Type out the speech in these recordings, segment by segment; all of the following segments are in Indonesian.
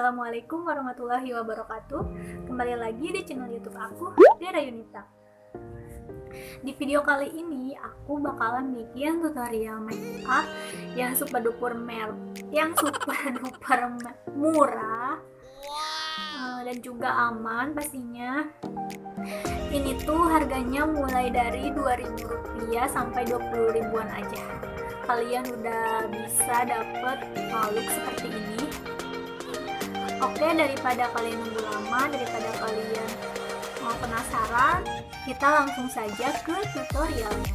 Assalamualaikum warahmatillahi wabarakatuh. Kembali lagi di channel YouTube aku, Dera Yunita. Di video kali ini aku bakalan bikin tutorial make up yang super duper murah dan juga aman pastinya. Ini tuh harganya mulai dari Rp2.000 sampai 20 ribuan aja. Kalian udah bisa dapet look seperti ini. Oke, daripada kalian nunggu lama, daripada kalian mau penasaran, kita langsung saja ke tutorialnya.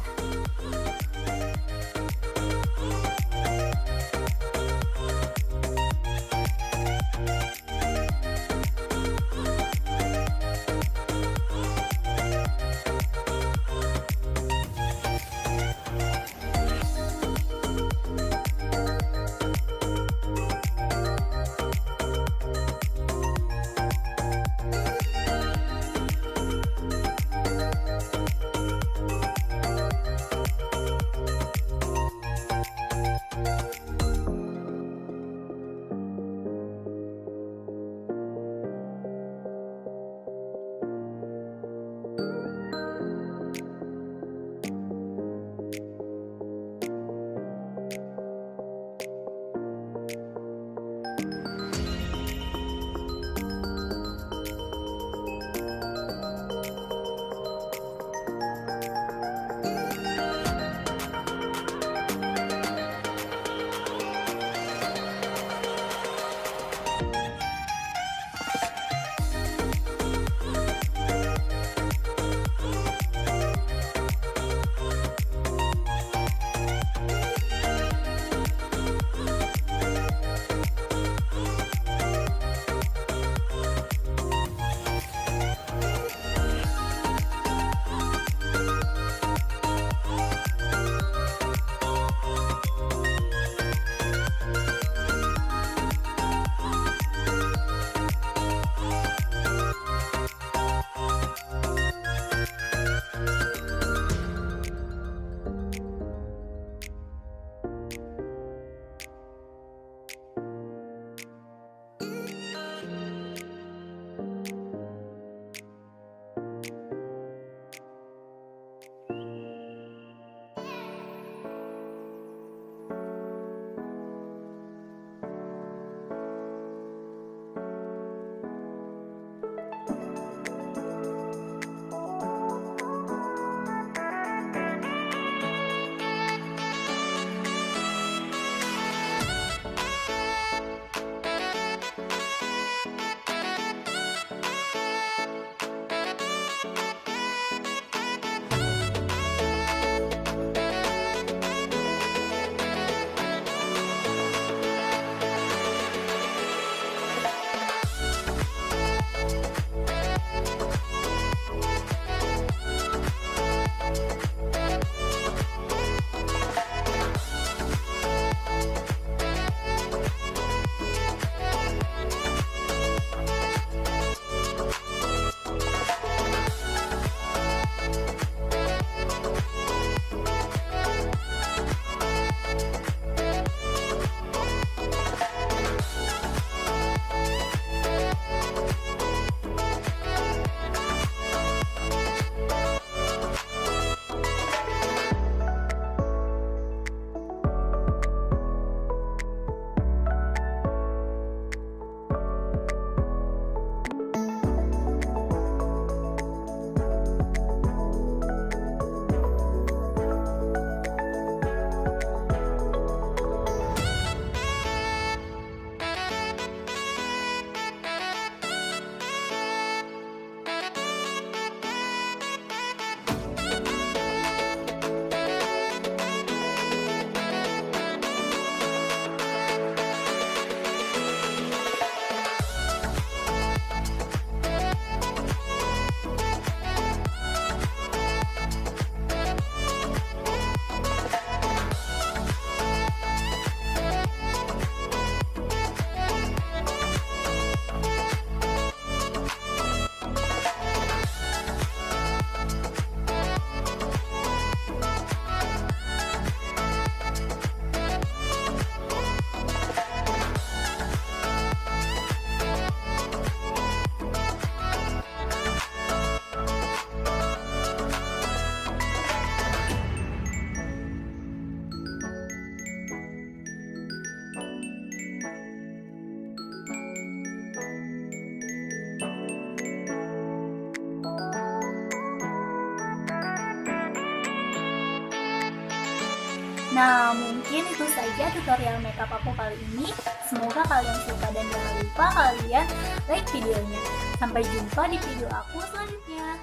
Nah, mungkin itu saja tutorial makeup aku kali ini. Semoga kalian suka dan jangan lupa kalian like videonya. Sampai jumpa di video aku selanjutnya.